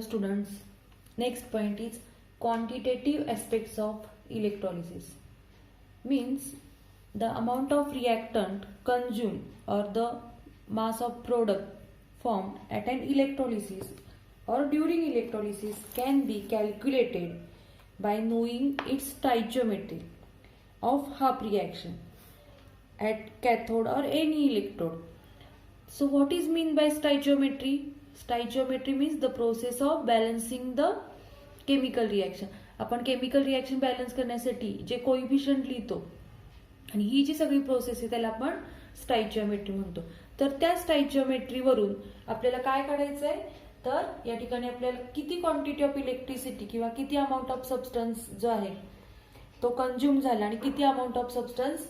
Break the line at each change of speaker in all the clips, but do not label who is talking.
students, next point is quantitative aspects of electrolysis. Means the amount of reactant consumed or the mass of product formed at an electrolysis or during electrolysis can be calculated by knowing its stoichiometry of half reaction at cathode or any electrode. So what is mean by stoichiometry? Stoichiometry means the process of balancing the chemical reaction. आपण chemical reaction balance करण्यासाठी जे coefficient लिहितो आणि ही जी सगळी process आहे त्याला आपण स्टॉइचियोमेट्री म्हणतो. तर त्या स्टॉइचियोमेट्री वरून आपल्याला काय काढायचं आहे, तर या ठिकाणी आपल्याला किती क्वांटिटी ऑफ इलेक्ट्रिसिटी किंवा किती अमाऊंट ऑफ सबस्टन्स जो आहे तो कंझ्युम झाला आणि किती अमाऊंट ऑफ सबस्टन्स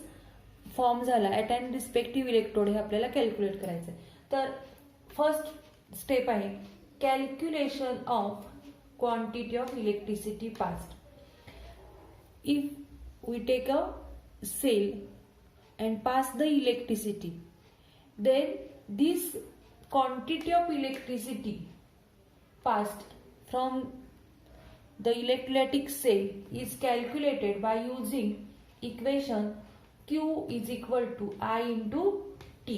फॉर्म झाला ॲट अँड रिस्पेक्टिव्ह इलेक्ट्रोड हे आपल्याला कॅल्क्युलेट करायचं आहे. तर फर्स्ट स्टेप आहे calculation of quantity of electricity passed. If we take a cell and pass the electricity, then this quantity of electricity passed from the electrolytic cell is calculated by using equation Q is equal to I into T,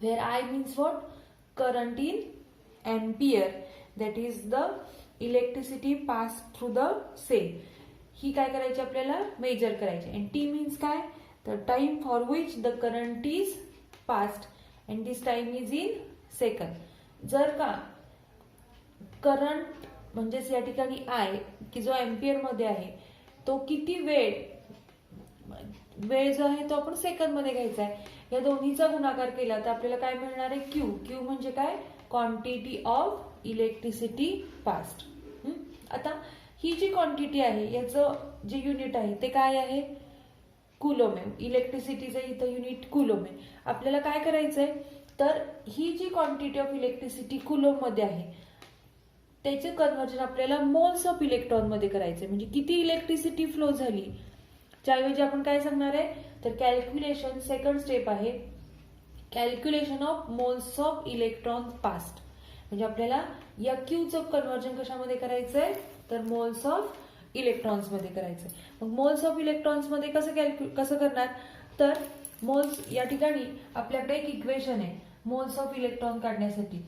where I means what? Current in ampere, that is the electricity pass through the cell. ही काय करायची आपल्याला major करायची. And T means काय, तर time for which the current is passed and this time is in second. जर का current म्हणजेच या ठिकाणी आय की जो एम्पियर मध्ये आहे तो किती वेळ जो आहे तो आपण सेकंड मध्ये घ्यायचा आहे. या दोन्हीचा गुणाकार केला तर आपल्याला काय मिळणार आहे, क्यू. क्यू म्हणजे काय, क्वांटिटी ऑफ इलेक्ट्रिसिटी पास्ड. आता ही जी क्वांटिटी आहे याचं जे युनिट आहे ते काय आहे, कुलोम आहे. इलेक्ट्रिसिटीचं इथं युनिट कुलोम आहे. आपल्याला काय करायचंय, तर ही जी क्वांटिटी ऑफ इलेक्ट्रिसिटी कुलोम मध्ये आहे त्याचे कन्व्हर्जन आपल्याला मोल्स ऑफ इलेक्ट्रॉन मध्ये करायचंय. म्हणजे किती इलेक्ट्रिसिटी फ्लो झाली त्याऐवजी आपण काय सांगणार आहे, तर कॅल्क्युलेशन सेकंड स्टेप आहे calculation of moles of electron passed. म्हणजे आपल्याला या क्यूचं कन्व्हर्जन कशामध्ये करायचंय, तर मोल्स ऑफ इलेक्ट्रॉन्स मध्ये करायचंय. मग मोल्स ऑफ इलेक्ट्रॉन्स मध्ये कसं करणार, तर मोल्स या ठिकाणी आपल्याकडे एक इक्वेशन आहे मोल्स ऑफ इलेक्ट्रॉन काढण्यासाठी.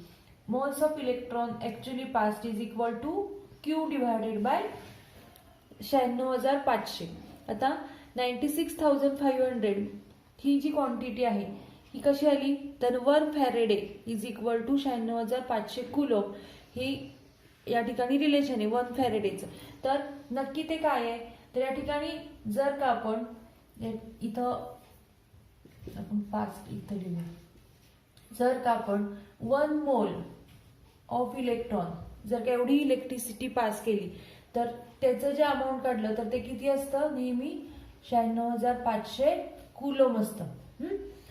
Moles of electron actually passed is equal to Q divided by 96,500. आता 96,500 ही जी क्वांटिटी आहे ही कशी आली, तर 1 faraday is equal to 96,500 coulomb. ही या ठिकाणी रिलेशन आहे 1 फॅरेडेचं. तर नक्की ते काय आहे, तर या ठिकाणी जर का आपण इथं पास इथं लिहू, जर का आपण 1 मोल ऑफ इलेक्ट्रॉन जर का एवढी इलेक्ट्रिसिटी पास केली तर त्याचं जे अमाऊंट काढलं तर ते किती असतं, नेहमी 96,500 कुलोम असतं.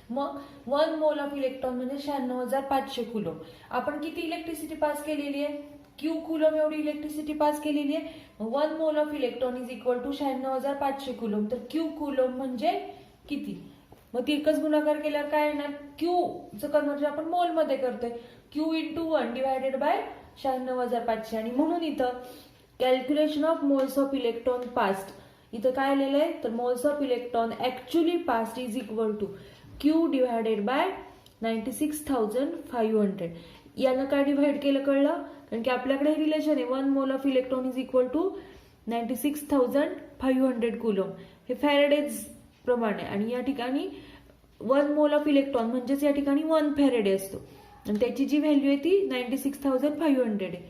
मग 1 मोल ऑफ इलेक्ट्रॉन म्हणजे 96,500 कुलोम. आपण किती इलेक्ट्रिसिटी पास केलेली आहे, क्यू कुलोम एवढी इलेक्ट्रिसिटी पास केलेली आहे. 1 mole of electron is equal to 96,500 coulomb. तर क्यू कुलोम म्हणजे किती, मग ती एकच गुणाकार केल्यावर काय येणार, क्यूचं कन्व्हर्जन आपण मोल मध्ये करतोय, क्यू इंटू 1 डिवायडेड बाय 96,500. आणि म्हणून इथं calculation of moles of electron passed इथं काय आलेलं आहे, तर moles of electron actually passed is equal to Q divided by 96,500. यानं काय डिव्हाइड केलं कळलं, कारण की आपल्याकडे रिलेशन आहे 1 mole of electron is equal to 96,500 coulomb. हे फॅरेडेज प्रमाणे आणि या ठिकाणी 1 मोल ऑफ इलेक्ट्रॉन म्हणजेच या ठिकाणी 1 फॅरेडे असतो आणि त्याची जी व्हॅल्यू आहे ती 96,500 आहे.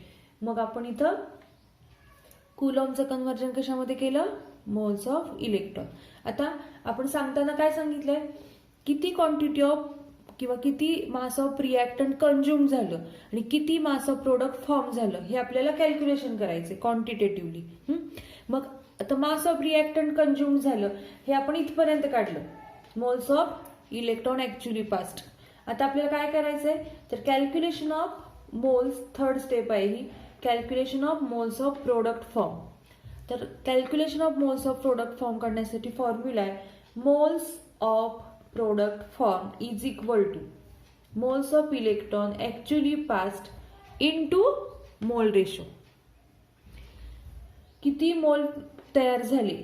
मग आपण इथं कुलोमचं कन्व्हर्जन कशामध्ये केलं, मोल्स ऑफ इलेक्ट्रॉन. आता आपण सांगताना काय सांगितलंय, किती क्वांटिटी ऑफ किंवा किती मास ऑफ रिएक्टंट कंझ्युम झालं आणि किती मास ऑफ प्रोडक्ट फॉर्म झालं हे आपल्याला कॅल्क्युलेशन करायचे क्वांटिटेटिव्हली. मग आता मास ऑफ रिएक्टंट कंझ्युम झालं हे आपण इथपर्यंत काढलं, moles of electron actually passed. आता आपल्याला काय करायचंय, तर calculation of moles third step आहे ही, calculation of moles of product form. तर calculation of moles of product form करण्यासाठी फॉर्म्युला आहे moles of product formed is equal to moles of electron actually passed into mole ratio. किती मोल तयार झाले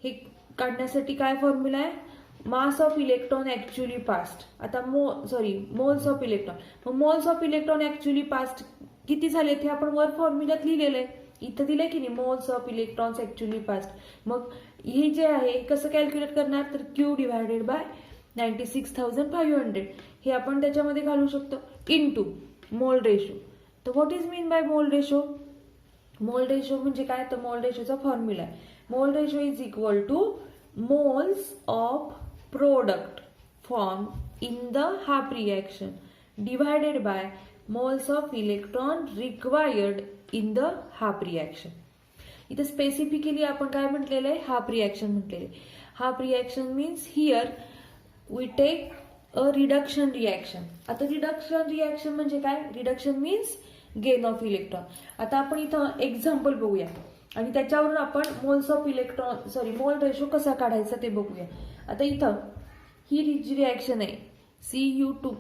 हे काढण्यासाठी काय फॉर्म्युला आहे? Mass of electron actually past. आता मोल्स ऑफ इलेक्ट्रॉन. मग moles of electron actually past किती झाले ते आपण वर फॉर्म्युल्यात लिहिलेलं आहे. इथं दिलंय की नाही, moles of electrons actually past. मग हे जे आहे कसं कॅल्क्युलेट करणार, तर Q डिवायडेड बाय 96,500 हे आपण त्याच्यामध्ये घालू शकतो इनटू मोल रेशो. तर what is mean by mole ratio? Mole ratio म्हणजे काय, तर मोल रेशोचा फॉर्म्युला आहे mole ratio is equal to moles of product form in the half reaction divided by moles of electron required in the half reaction. इथे specifically आपण काय म्हटलेलं आहे, हाफ रिएक्शन म्हटलेलं आहे. Half reaction means here we take a reduction reaction. आता reduction reaction म्हणजे काय, reduction means gain of electron. आता आपण इथं एक्झाम्पल बघूया आणि त्याच्यावरून आपण मोल्स ऑफ मोल रेशो कसा काढायचा ते बघूया. आता इथं ही जी रिएक्शन आहे Cu2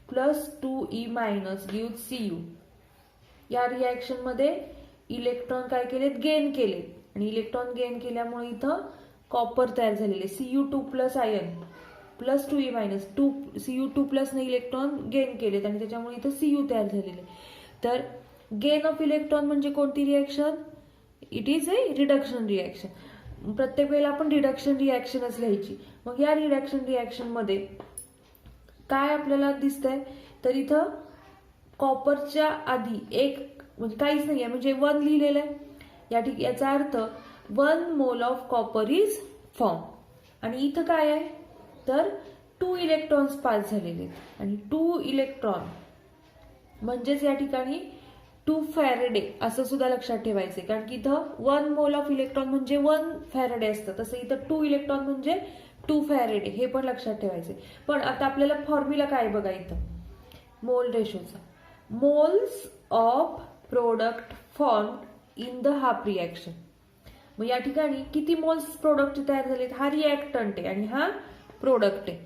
plus 2E minus give Cu. या रिएक्शन मध्ये इलेक्ट्रॉन काय केलेत, गेन केलेत आणि इलेक्ट्रॉन गेन केल्यामुळे इथं कॉपर तयार झालेले Cu2 plus ion plus 2E minus Cu2 plus ने इलेक्ट्रॉन गेन केलेत आणि त्याच्यामुळे इथं Cu तयार झालेले. तर गेन ऑफ इलेक्ट्रॉन म्हणजे कोणती reaction, it is a reduction reaction. प्रत्येक वेळेला आपण रिडक्शन रिएक्शनच लिहायची. मग या रिडक्शन रिएक्शन मध्ये काय आपल्याला दिसतंय, तर इथं कॉपरच्या आधी एक म्हणजे काहीच नाहीये म्हणजे 1 लिहिलेलं आहे. याचा अर्थ 1 mole of copper is form. आणि इथं काय आहे, तर 2 इलेक्ट्रॉन्स पास झालेले आहेत आणि 2 इलेक्ट्रॉन म्हणजेच या ठिकाणी 2 फॅरेडे असं सुद्धा लक्षात ठेवायचे, कारण की इथं 1 मोल ऑफ इलेक्ट्रॉन म्हणजे 1 फॅरेडे असतं, तसं इथं 2 इलेक्ट्रॉन म्हणजे 2 फॅरेडे हे पण लक्षात ठेवायचे. पण आता आपल्याला फॉर्म्युला काय बघा इथं मोल रेशोचा, moles of product form in the half reaction. मग या ठिकाणी किती मोल्स प्रोडक्ट तयार झालेत, हा रिएक्टंट आहे आणि हा प्रोडक्ट आहे.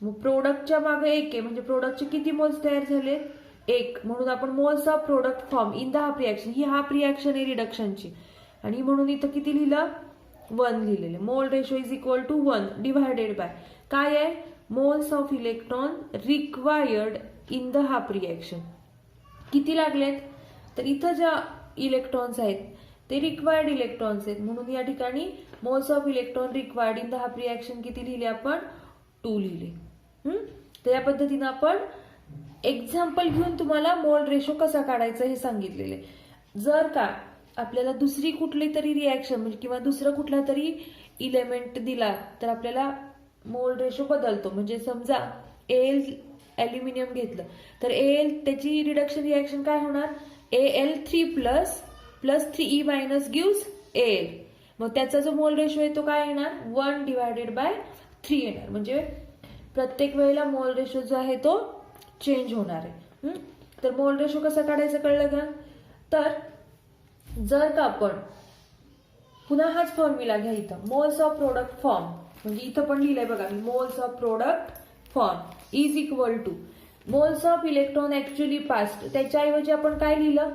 मग प्रोडक्टच्या मागे 1 आहे म्हणजे प्रोडक्टचे किती मोल्स तयार झालेत, 1. म्हणून आपण moles of product form in the half reaction, he half reaction आहे रिडक्शनची आणि म्हणून इथं किती लिहिलं, 1 लिहिलेले. Mole ratio is equal to 1 divided by काय आहे, moles of electron required in the half reaction. किती लागलेत, तर इथं ज्या इलेक्ट्रॉन्स आहेत ते रिक्वायर्ड इलेक्ट्रॉन्स आहेत म्हणून या ठिकाणी moles of electron required in the half reaction किती लिहिले आपण, 2 लिहिले. तर या पद्धतीने आपण एक्झाम्पल घेऊन तुम्हाला मोल रेशो कसा काढायचा हे सांगितलेले. जर का आपल्याला दुसरी कुठली तरी रिएक्शन म्हणजे किंवा दुसरा कुठला तरी इलेमेंट दिला तर आपल्याला मोल रेशो बदलतो. म्हणजे समजा Al ॲल्युमिनियम घेतलं तर Al त्याची रिडक्शन रिएक्शन काय होणार, Al3 plus 3E minus gives Al. मग त्याचा जो मोल रेशो आहे तो काय येणार, 1 डिवायडेड बाय 3 येणार. म्हणजे प्रत्येक वेळेला मोल रेशो जो आहे तो चेंज होणार आहे. तर मोल रेशो कसा काढायचा कळलं का, तर जर का आपण पुन्हा हाच फॉर्म्युला घ्या इथं मोल्स ऑफ प्रोडक्ट फॉर्म म्हणजे इथं पण लिहिलंय बघा मी, moles of product form is equal to moles of electron actually passed. त्याच्याऐवजी आपण काय लिहिलं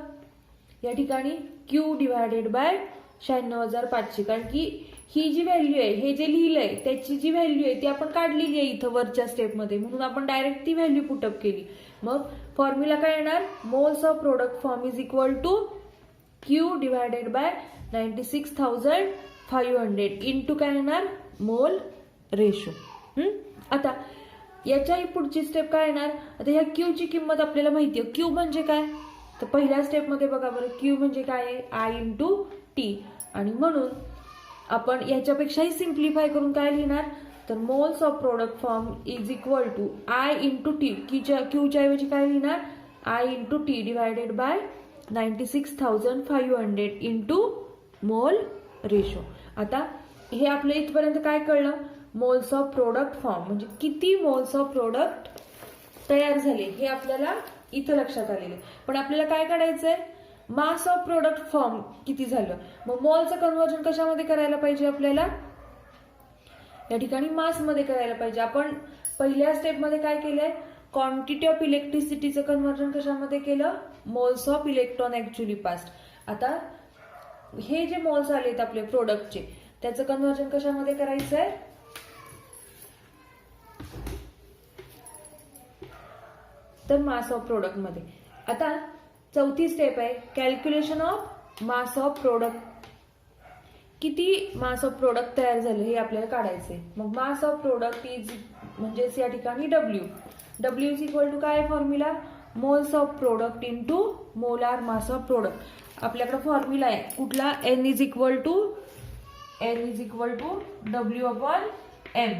या ठिकाणी, Q डिवायडेड बाय 96,500. कारण की ही जी व्हॅल्यू आहे, हे जे लिहिलंय त्याची जी व्हॅल्यू आहे ती आपण काढलेली आहे इथं वरच्या स्टेपमध्ये म्हणून आपण डायरेक्ट ती व्हॅल्यू पुटअप केली. मग फॉर्म्युला काय येणार, moles of product form is equal to Q divided by 96,500 into काय येणार, मोल रेशो. आता याच्याही पुढची स्टेप काय येणार, आता ह्या Q ची किंमत आपल्याला माहिती आहे. Q म्हणजे काय, तर पहिल्या स्टेपमध्ये बघा बरं Q म्हणजे काय आहे, I इंटू टी. आणि म्हणून आपण याच्यापेक्षाही सिम्प्लिफाय करून काय लिहिणार, तर moles of product form is equal to I into t. Qच्या ऐवजी काय लिहिणार, I into T divided by 96,500 into mole ratio. आता हे आपल्या इथपर्यंत काय कळलं, मोल्स ऑफ प्रोडक्ट फॉर्म म्हणजे किती मोल्स ऑफ प्रोडक्ट तयार झाले हे आपल्याला इथं लक्षात आलेलं. पण आपल्याला काय काढायचंय, मास ऑफ प्रोडक्ट फॉर्म किती झालं. मग मोलचं कन्व्हर्जन कशामध्ये करायला पाहिजे आपल्याला, या ठिकाणी मास मध्ये करायला पाहिजे. आपण पहिल्या स्टेपमध्ये काय केलंय, क्वांटिटी ऑफ इलेक्ट्रिसिटीचं कन्व्हर्जन कशामध्ये केलं, moles of electron actually passed. आता हे जे मोल्स आलेत आपले प्रोडक्टचे, त्याचं कन्व्हर्जन कशामध्ये करायचं आहे? तर मास ऑफ प्रोडक्ट मध्ये. आता चौथी स्टेप आहे calculation of mass of product. किती मास ऑफ प्रोडक्ट तयार झाले हे आपल्याला काढायचंय. मग मास ऑफ प्रोडक्ट इज म्हणजेच या ठिकाणी डब्ल्यू इज इक्वल टू काय formula? Moles of product into molar mass of product. आपल्याकडे फॉर्म्युला आहे कुठला? N is equal to W upon M.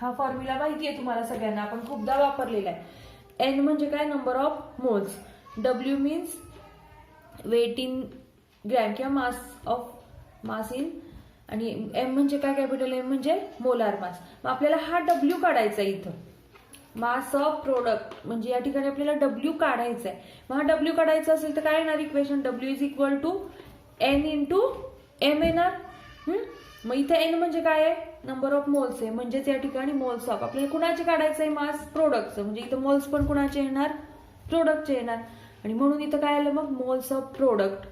हा फॉर्म्युला माहिती आहे तुम्हाला सगळ्यांना, आपण खूपदा वापरलेला आहे. एन म्हणजे काय? Number of moles. W means weight in gram किंवा मास इन, आणि एम म्हणजे काय? कॅपिटल एम म्हणजे मोलार मास. मग आपल्याला हा डब्ल्यू काढायचा आहे इथं. मास ऑफ प्रोडक्ट म्हणजे या ठिकाणी आपल्याला डब्ल्यू काढायचा आहे. मग हा डब्ल्यू काढायचा असेल तर काय येणार equation? W is equal to N into M येणार. मग इथे एन म्हणजे काय आहे? नंबर ऑफ मोल्स आहे. म्हणजेच या ठिकाणी मोल्स ऑफ आपल्याला कुणाचे काढायचं आहे? मास प्रोडक्टचं. म्हणजे इथं मोल्स पण कुणाचे येणार? प्रोडक्टचे येणार. आणि म्हणून इथं काय आलं मग? मोल्स ऑफ प्रोडक्ट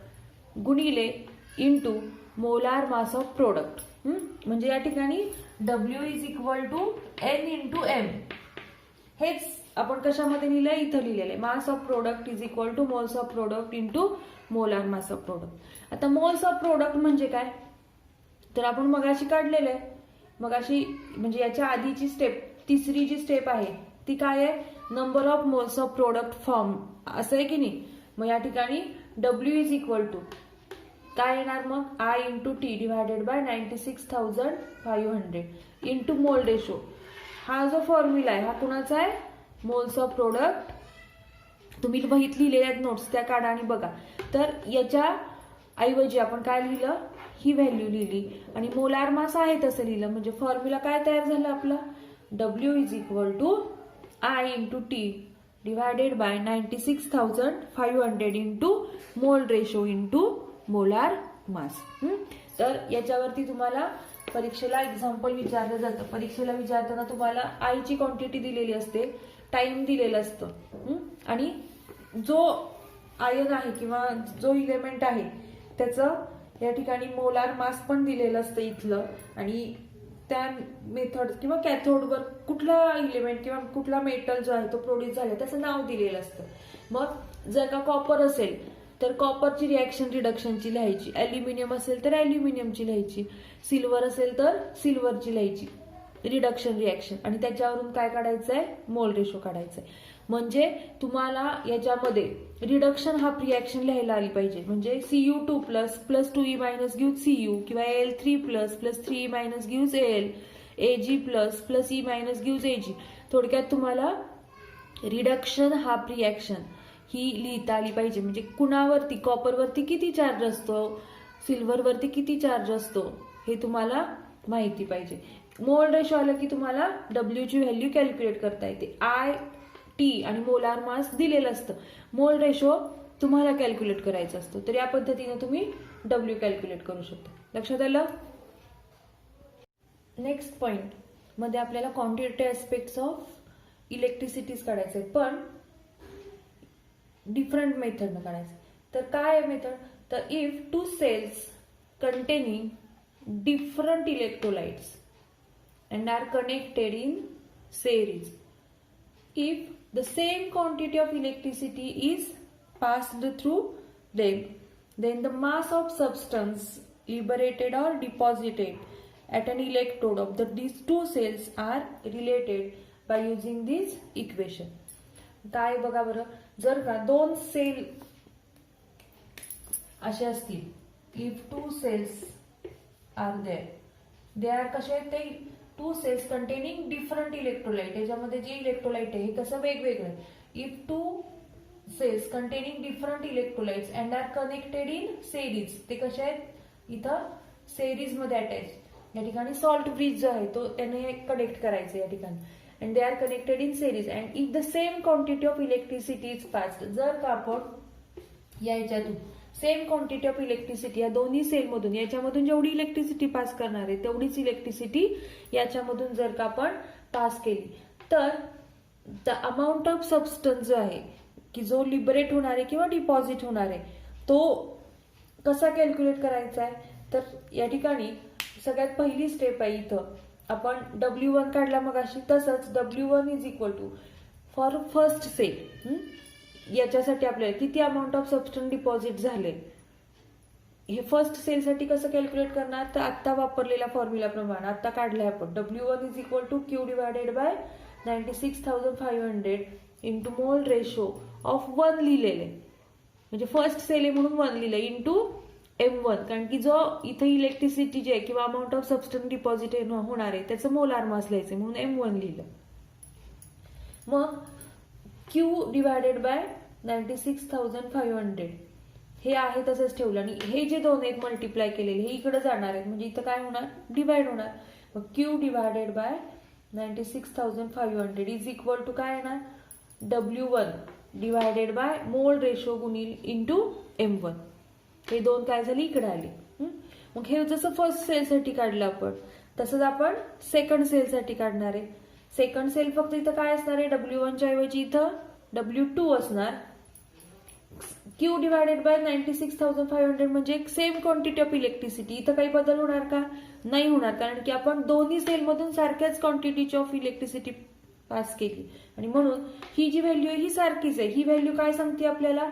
गुणिले into molar mass of product. म्हणजे या ठिकाणी W is equal to N into M. हेच आपण कशामध्ये लिहिलंय? इथं लिहिलेलं आहे. Mass of product is equal to moles of product into molar mass of product. आता मोल्स ऑफ प्रोडक्ट म्हणजे काय? तर आपण मगाशी काढलेलं आहे. मगाशी म्हणजे याच्या आधीची स्टेप, तिसरी जी स्टेप आहे ती काय आहे? Number of moles of product form असं आहे की नाही. मग या ठिकाणी डब्ल्यू इज इक्वल टू काय येणार मग? I into T divided by 96,500 into mole ratio. हा जो फॉर्म्युला आहे हा कुणाचा आहे? Moles of product. तुम्ही वहीत लिहिलेल्या आहेत नोट्स, त्या काढा आणि बघा. तर याच्या ऐवजी आपण काय लिहिलं? ही व्हॅल्यू लिहिली आणि मोलार मास आहे तसं लिहिलं. म्हणजे फॉर्म्युला काय तयार झाला आपला? W is equal to I into T divided by 96,500 into mole ratio into molar mass. तर याच्यावरती तुम्हाला परीक्षेला एक्झाम्पल विचारलं जातं. परीक्षेला विचारताना तुम्हाला आयची क्वांटिटी दिलेली असते, टाइम दिलेलं असतं, आणि जो आयन आहे किंवा जो इलेमेंट आहे त्याचं या ठिकाणी मोलार मास पण दिलेलं असतं इथलं, आणि त्या मेथड किंवा कॅथोडवर कुठला इलेमेंट किंवा कुठला मेटल जो आहे तो प्रोड्यूस झाला त्याचं नाव दिलेलं असतं. मग जर का कॉपर असेल तर कॉपरची रिॲक्शन रिडक्शनची लिहायची, ॲल्युमिनियम असेल तर ॲल्युमिनियमची लिहायची, सिल्वर असेल तर सिल्वरची लिहायची रिडक्शन रिॲक्शन, आणि त्याच्यावरून काय काढायचं आहे? मोल रेशो काढायचा आहे. म्हणजे तुम्हाला याच्यामध्ये रिडक्शन हाफ रिॲक्शन लिहायला आली पाहिजे. म्हणजे Cu2 plus plus 2e minus give Cu, किंवा Al3 plus plus 3e minus give Al, Ag plus plus e minus give Ag. थोडक्यात तुम्हाला रिडक्शन हाफ रिॲक्शन ही लिहिता आली पाहिजे. म्हणजे कुणावरती, कॉपरवरती किती चार्ज असतो, सिल्वरवरती किती चार्ज असतो हे तुम्हाला माहिती पाहिजे. मोल रेशो आलं की तुम्हाला डब्ल्यू ची व्हॅल्यू कॅल्क्युलेट करता येते. आय टी आणि मोलार मास दिलेलं असतं, मोल रेशो तुम्हाला कॅल्क्युलेट करायचं असतं. तर या पद्धतीने तुम्ही डब्ल्यू कॅल्क्युलेट करू शकता. लक्षात आलं? नेक्स्ट पॉइंट मध्ये आपल्याला क्वांटिटी ऍस्पेक्ट्स ऑफ इलेक्ट्रिसिटीज काढायचे, पण डिफरंट मेथडनं काढायचं. तर काय आहे मेथड? तर if two cells containing different electrolytes and are connected in series, if the same quantity of electricity is passed through them, then the mass of substance liberated or deposited at an electrode of these two cells are related by using this equation. काय बघा बरं, जर का दोन sale असे असतील, if two cells are there, they are कसे आहेत ते? Two cells containing different electrolyte. याच्यामध्ये जे इलेक्ट्रोलाइट आहे हे कसं वेगवेगळं आहे. If two cells containing different electrolytes and are connected in series, ते कसे आहेत? इथं सेरीज मध्ये अटॅच. या ठिकाणी सॉल्ट ब्रिज जो आहे तो त्याने कनेक्ट करायचं या ठिकाणी. And they are connected in series and if the same quantity of electricity is passed, जर का आपण याच्यातून सेम क्वांटिटी ऑफ इलेक्ट्रिसिटी या दोन्ही सेलमधून, याच्यामधून जेवढी इलेक्ट्रिसिटी पास करणार आहे तेवढीच इलेक्ट्रिसिटी याच्यामधून जर का आपण पास केली, तर द अमाऊंट ऑफ सबस्टन्स जो आहे की जो लिबरेट होणार आहे किंवा डिपॉझिट होणार आहे तो कसा कॅल्क्युलेट करायचा आहे, तर या ठिकाणी सगळ्यात पहिली स्टेप आहे इथं आपण W1 काढला मग अशी, तसंच W1 is equal to for first cell याच्यासाठी आपल्याला किती अमाऊंट ऑफ सबस्टन्स डिपॉझिट झाले हे फर्स्ट सेलसाठी कसं कॅल्क्युलेट करणार, तर आत्ता वापरलेल्या फॉर्म्युलाप्रमाणे आत्ता काढलाय आपण W1 is equal to Q divided by 96,500 into mole ratio of 1 लिहिलेले, म्हणजे फर्स्ट सेल आहे म्हणून 1 लिहिलं इंटू M1, कारण की जो इथे इलेक्ट्रिसिटी जे किंवा अमाऊंट ऑफ सबस्टन्स डिपॉझिट होणार आहे त्याचं मोलार मास लिहायचं म्हणून M1 लिहिलं. मग Q डिवायडेड बाय 96,500 हे आहे तसंच ठेवलं आणि हे जे दोन आहेत मल्टिप्लाय केलेले हे इकडे जाणार आहेत म्हणजे इथं काय होणार, डिवाइड होणार. मग Q divided by 96,500 is equal to काय येणार, W1 divided by mole ratio गुणिले इंटू M1. हे दोन काय झाले इकडे आले. मग हे जसं फर्स्ट सेल साठी काढलं आपण तसंच आपण सेकंड सेल साठी काढणार आहे. सेकंड सेल फक्त इथं काय असणार आहे, W1 च्या ऐवजी इथं W2 असणार. Q डिवायडेड बाय 96,500 म्हणजे सेम क्वांटिटी ऑफ इलेक्ट्रिसिटी, इथं काही बदल होणार का, नाही होणार, कारण की आपण दोन्ही सेलमधून सारख्याच क्वांटिटीची ऑफ इलेक्ट्रिसिटी पास केली आणि म्हणून ही जी व्हॅल्यू आहे ही सारखीच आहे. ही व्हॅल्यू काय सांगते आपल्याला,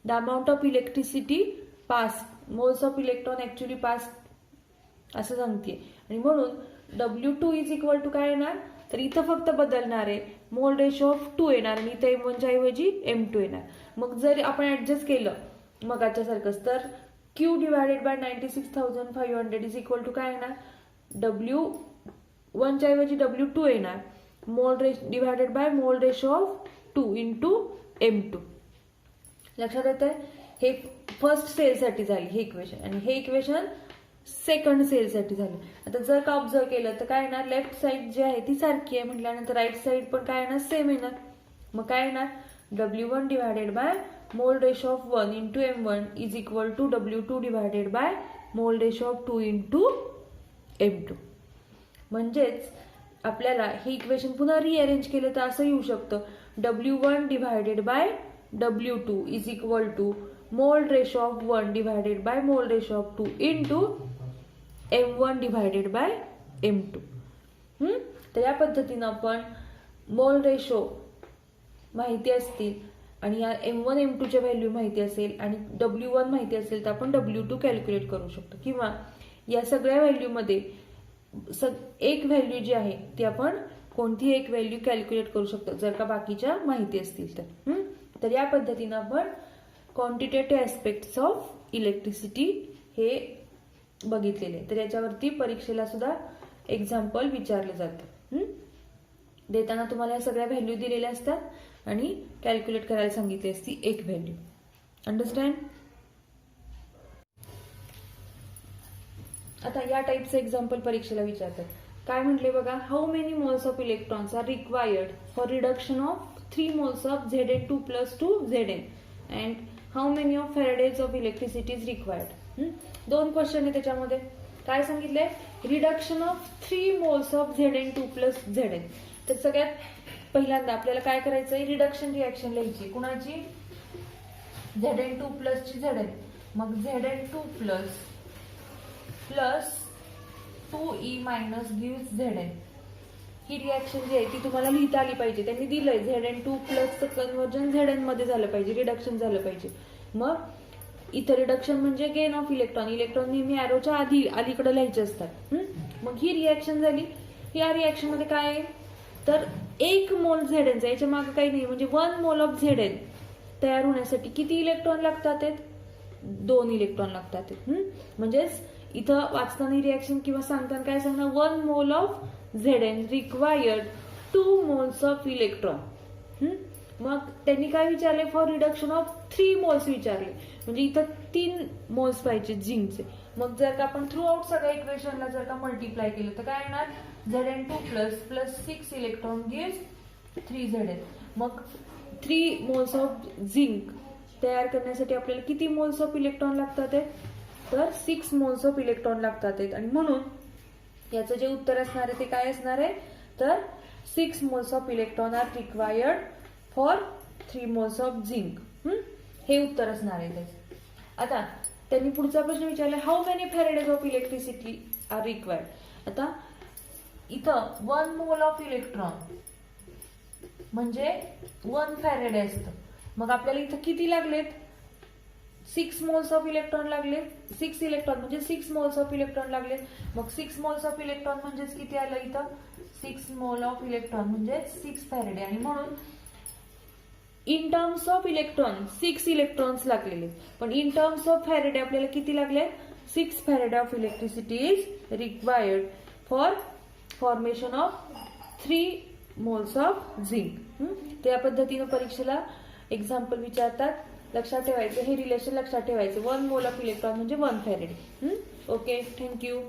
the amount of electricity pass, moles of electron actually pass असं सांगते. आणि म्हणून W2 इज इक्वल टू काय येणार, तर इथं फक्त बदलणार आहे, मोल रेशो ऑफ 2 येणार आणि इथं M1 च्या ऐवजी M2 येणार. मग जर आपण ऍडजस्ट केलं मगाच्या सारखंच तर Q divided by 96,500 is equal to काय येणार, W1 च्या ऐवजी W2 येणार, mole ratio divided by mole ratio of 2 into M2. लक्षात येत आहे, हे फर्स्ट सेल साठी झाली हे इक्वेशन आणि हे इक्वेशन सेकंड सेल साठी झालं. आता जर का ऑब्झर्व केलं तर काय येणार, लेफ्ट साइड जी आहे ती सारखी आहे म्हटल्यानंतर राईट साइड पण काय येणार, सेम येणार. मग काय येणार, W1 divided by mole ratio of 1 into M1 is equal to W2 divided by mole ratio of 2 into M2. म्हणजेच आपल्याला हे इक्वेशन पुन्हा रिअरेंज केलं तर असं येऊ शकतं, W1 divided by W2 is equal to mole ratio of 1 divided by mole ratio of 2 into M1 divided by M2. तर या पद्धतीनं आपण मोल रेशो माहिती असतील आणि या M1 M2 च्या व्हॅल्यू माहिती असेल आणि W1 माहिती असेल तर आपण W2 कॅल्क्युलेट करू शकतो किंवा या सगळ्या व्हॅल्यू मध्ये एक व्हॅल्यू जी आहे ती आपण कोणती एक व्हॅल्यू कॅल्क्युलेट करू शकतो जर का बाकीच्या माहिती असतील तर. तर या पद्धतीनं आपण क्वांटिटेटिव्ह ऍस्पेक्ट्स ऑफ इलेक्ट्रिसिटी हे बघितलेले. तर याच्यावरती परीक्षेला सुद्धा एक्झाम्पल विचारले जातं. देताना तुम्हाला या सगळ्या व्हॅल्यू दिलेल्या असतात आणि कॅल्क्युलेट करायला सांगितली असती एक व्हॅल्यू. अंडरस्टँड. आता या टाईपचे एक्झाम्पल परीक्षेला विचारतात. काय म्हटले बघा, how many moles of electrons are required for reduction of 3 moles of Zn2 + 2 Zn and how many of faradays of electricity is required. दोन क्वेश्चन आहे त्याच्यामध्ये. काय सांगितलंय, reduction of 3 moles of Zn2 + Zn. तर सगळ्यात पहिल्यांदा आपल्याला काय करायचंय, रिडक्शन रिॲक्शन लिहायची. कुणाची, Zn2 + ची Zn. मग Zn2 + 2e minus gives Zn. ही रिॲक्शन जी आहे ती तुम्हाला लिहिता आली पाहिजे. त्यांनी दिलंय Zn2 + कन्वर्जन Zn मध्ये झालं पाहिजे, रिडक्शन झालं पाहिजे. मग इथं रिडक्शन म्हणजे गेन ऑफ इलेक्ट्रॉन. इलेक्ट्रॉन नेहमी एरोच्या अलीकडे लिहायचे असतात. मग ही रिॲक्शन झाली. या रिॲक्शन मध्ये काय आहे, तर 1 मोल Zn याच्या मागे काही नाही, म्हणजे 1 मोल ऑफ Zn तयार होण्यासाठी किती इलेक्ट्रॉन लागतात, 2 इलेक्ट्रॉन लागतात. म्हणजेच इथं वाचताना रिॲक्शन किंवा सांगताना काय सांगणार, 1 mole of Zn required 2 moles of electron. मग त्यांनी काय विचारले, फॉर रिडक्शन ऑफ 3 मोल्स विचारले, म्हणजे इथं 3 मोल्स पाहिजे झिंकचे. मग जर का आपण थ्रू आउट सगळ्या इक्वेशनला जर का मल्टिप्लाय केलं तर काय येणार, Zn2 + 6 इलेक्ट्रॉन गिव्स 3 Zn. मग 3 मोल्स ऑफ झिंक तयार करण्यासाठी आपल्याला किती मोल्स ऑफ इलेक्ट्रॉन लागतात, तर 6 मोल्स ऑफ इलेक्ट्रॉन लागतात. आणि म्हणून याचं जे उत्तर असणार आहे ते काय असणार आहे, तर 6 moles of electron are required for 3 moles of zinc. हे उत्तर असणार आहे त्याचं. आता त्यांनी पुढचा प्रश्न विचारला, how many faradays of electricity are required. आता इथं 1 मोल ऑफ इलेक्ट्रॉन म्हणजे 1 फॅरेडे असतं. मग आपल्याला इथं किती लागलेत? 6 मोल्स ऑफ इलेक्ट्रॉन लागले. 6 इलेक्ट्रॉन म्हणजे 6 मोल्स ऑफ इलेक्ट्रॉन लागले. मग 6 मोल्स ऑफ इलेक्ट्रॉन म्हणजेच किती आलं इथं? 6 मोल ऑफ इलेक्ट्रॉन म्हणजे 6 फॅरेडे. आणि म्हणून in terms of electron 6 electrons लागलेले, पण इन टर्म्स ऑफ फॅरेडे आपल्याला किती लागले? 6 Faraday of electricity is required for formation of 3 moles of zinc. त्या पद्धतीने परीक्षेला एक्झाम्पल विचारतात. लक्षात ठेवायचं, हे रिलेशन लक्षात ठेवायचं. 1 मोल ऑफ इलेक्ट्रॉन म्हणजे 1 फॅरेडे. Okay, thank you.